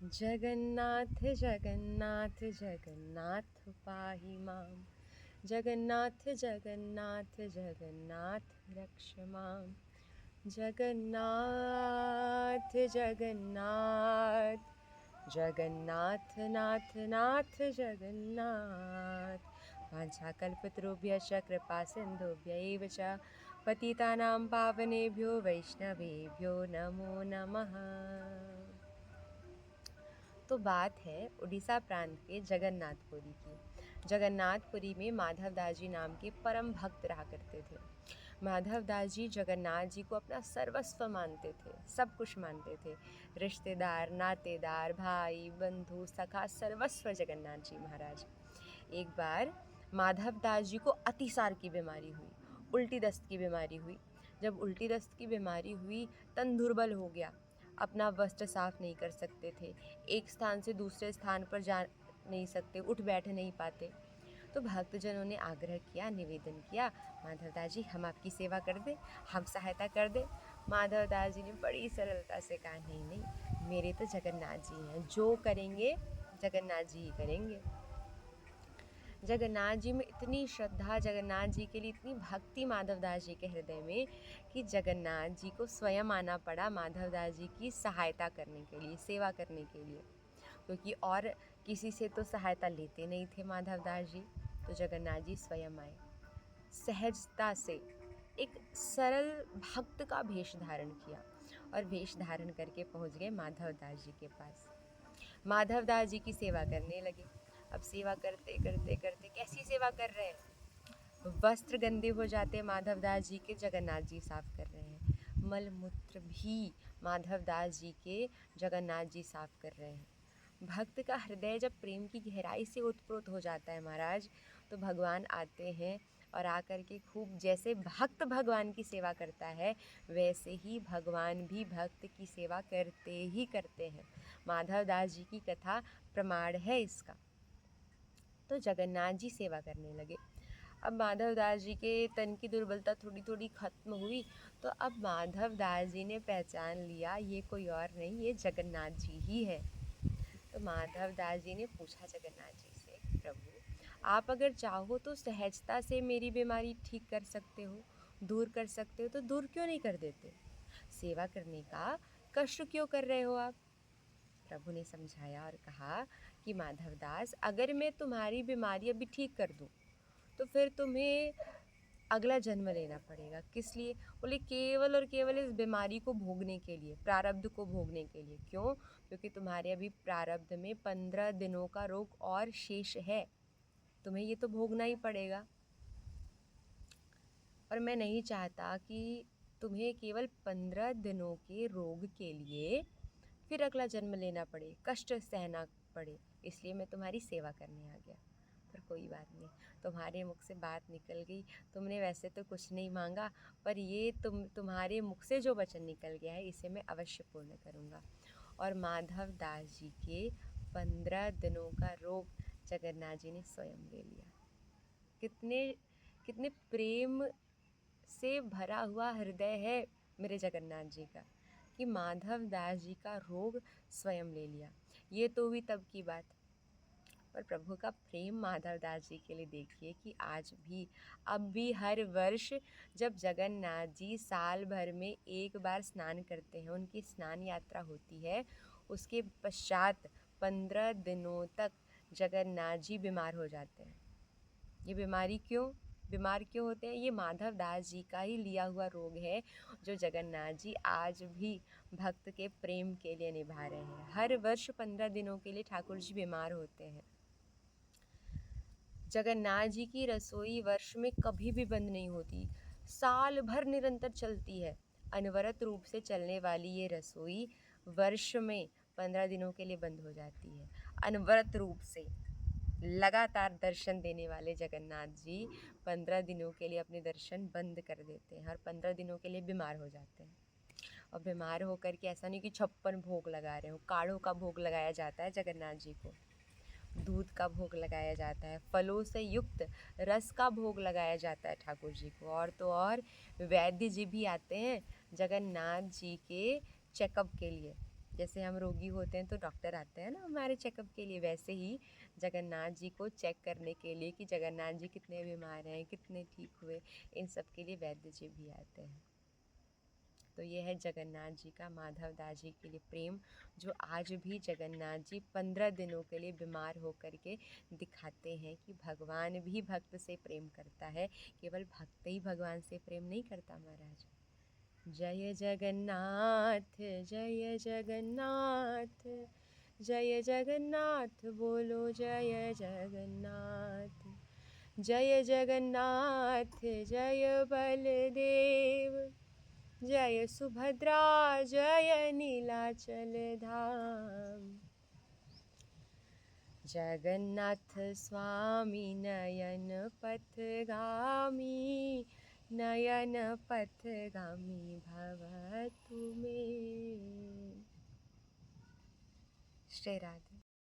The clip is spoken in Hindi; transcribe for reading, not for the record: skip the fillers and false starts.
जगन्नाथ जगन्नाथ जगन्नाथ पाहि मां जगन्नाथ जगन्नाथ जगन्नाथ रक्ष मां जगन्नाथ जगन्नाथ जगन्नाथ नाथ नाथ जगन्नाथ वाञ्छाकल्पतरुभ्यश्च कृपा सिन्धुभ्य एव च पतितानां पावनेभ्यो वैष्णवेभ्यो नमो नमः। तो बात है उड़ीसा प्रांत के जगन्नाथपुरी की। जगन्नाथपुरी में माधवदास जी नाम के परम भक्त रहा करते थे। माधवदास जी जगन्नाथ जी को अपना सर्वस्व मानते थे, सब कुछ मानते थे। रिश्तेदार, नातेदार, भाई, बंधु, सखा, सर्वस्व जगन्नाथ जी महाराज। एक बार माधवदास जी को अतिसार की बीमारी हुई, उल्टी दस्त की बीमारी हुई। जब उल्टी दस्त की बीमारी हुई, तन दुर्बल हो गया, अपना वस्त्र साफ नहीं कर सकते थे, एक स्थान से दूसरे स्थान पर जा नहीं सकते, उठ बैठ नहीं पाते। तो भक्तजनों ने आग्रह किया, निवेदन किया, माधवदास जी हम आपकी सेवा कर दें, हम सहायता कर दें। माधवदास जी ने बड़ी सरलता से कहा, नहीं नहीं, मेरे तो जगन्नाथ जी हैं, जो करेंगे जगन्नाथ जी ही करेंगे। जगन्नाथ जी में इतनी श्रद्धा, जगन्नाथ जी के लिए इतनी भक्ति माधवदास जी के हृदय में कि जगन्नाथ जी को स्वयं आना पड़ा माधवदास जी की सहायता करने के लिए, सेवा करने के लिए, क्योंकि और किसी से तो सहायता लेते नहीं थे माधवदास जी। तो जगन्नाथ जी स्वयं आए, सहजता से एक सरल भक्त का वेश धारण किया और वेश धारण करके पहुंच गए माधवदास जी के पास। माधवदास जी की सेवा करने लगे। अब सेवा करते करते करते कैसी सेवा कर रहे हैं, वस्त्र गंदे हो जाते माधवदास जी के, जगन्नाथ जी साफ कर रहे हैं। मल मूत्र भी माधवदास जी के जगन्नाथ जी साफ कर रहे हैं। भक्त का हृदय जब प्रेम की गहराई से उत्प्रोत हो जाता है महाराज, तो भगवान आते हैं और आकर के खूब, जैसे भक्त भगवान की सेवा करता है वैसे ही भगवान भी भक्त की सेवा करते ही करते हैं। माधवदास जी की कथा प्रमाण है इसका। तो जगन्नाथ जी सेवा करने लगे। अब माधवदास जी के तन की दुर्बलता थोड़ी थोड़ी खत्म हुई, तो अब माधवदास जी ने पहचान लिया ये कोई और नहीं, ये जगन्नाथ जी ही है। तो माधवदास जी ने पूछा जगन्नाथ जी से, प्रभु आप अगर चाहो तो सहजता से मेरी बीमारी ठीक कर सकते हो, दूर कर सकते हो, तो दूर क्यों नहीं कर देते? सेवा करने का कष्ट क्यों कर रहे हो आप? प्रभु ने समझाया और कहा कि माधवदास, अगर मैं तुम्हारी बीमारी अभी ठीक कर दूं तो फिर तुम्हें अगला जन्म लेना पड़ेगा। किस लिए? बोले केवल और केवल इस बीमारी को भोगने के लिए, प्रारब्ध को भोगने के लिए। क्यों? क्योंकि तुम्हारे अभी प्रारब्ध में 15 दिनों का रोग और शेष है, तुम्हें ये तो भोगना ही पड़ेगा। और मैं नहीं चाहता कि तुम्हें केवल 15 दिनों के रोग के लिए फिर अगला जन्म लेना पड़े, कष्ट सहना पड़े, इसलिए मैं तुम्हारी सेवा करने आ गया। पर कोई बात नहीं, तुम्हारे मुख से बात निकल गई। तुमने वैसे तो कुछ नहीं मांगा, पर ये तुम्हारे मुख से जो वचन निकल गया है इसे मैं अवश्य पूर्ण करूँगा। और माधव दास जी के 15 दिनों का रोग जगन्नाथ जी ने स्वयं ले लिया। कितने कितने प्रेम से भरा हुआ हृदय है मेरे जगन्नाथ जी का, कि माधव दास जी का रोग स्वयं ले लिया। ये तो हुई तब की बात, पर प्रभु का प्रेम माधव दास जी के लिए देखिए कि आज भी, अब भी हर वर्ष जब जगन्नाथ जी साल भर में एक बार स्नान करते हैं, उनकी स्नान यात्रा होती है, उसके पश्चात 15 दिनों तक जगन्नाथ जी बीमार हो जाते हैं। ये बीमारी क्यों, बीमार क्यों होते हैं? ये माधव दास जी का ही लिया हुआ रोग है, जो जगन्नाथ जी आज भी भक्त के प्रेम के लिए निभा रहे हैं। हर वर्ष 15 दिनों के लिए ठाकुर जी बीमार होते हैं। जगन्नाथ जी की रसोई वर्ष में कभी भी बंद नहीं होती, साल भर निरंतर चलती है। अनवरत रूप से चलने वाली ये रसोई वर्ष में 15 दिनों के लिए बंद हो जाती है। अनवरत रूप से लगातार दर्शन देने वाले जगन्नाथ जी 15 दिनों के लिए अपने दर्शन बंद कर देते हैं, हर 15 दिनों के लिए बीमार हो जाते हैं। और बीमार होकर के ऐसा नहीं कि 56 भोग लगा रहे हो, काढ़ों का भोग लगाया जाता है जगन्नाथ जी को, दूध का भोग लगाया जाता है, फलों से युक्त रस का भोग लगाया जाता है ठाकुर जी को। और तो और वैद्य जी भी आते हैं जगन्नाथ जी के चेकअप के लिए, जैसे हम रोगी होते हैं तो डॉक्टर आते हैं ना हमारे चेकअप के लिए, वैसे ही जगन्नाथ जी को चेक करने के लिए कि जगन्नाथ जी कितने बीमार हैं, कितने ठीक हुए, इन सब के लिए वैद्य जी भी आते हैं। तो ये है जगन्नाथ जी का माधव दास जी के लिए प्रेम, जो आज भी जगन्नाथ जी 15 दिनों के लिए बीमार होकर के दिखाते हैं कि भगवान भी भक्त से प्रेम करता है, केवल भक्त ही भगवान से प्रेम नहीं करता महाराज। जय जगन्नाथ जय जगन्नाथ, जय जगन्नाथ बोलो जय जगन्नाथ, जय जगन्नाथ जय बलदेव, जय सुभद्रा जय नीलाचल धाम। जगन्नाथ स्वामी नयन पथगामी, नयन पथगामी भव तुमे। श्री राधे।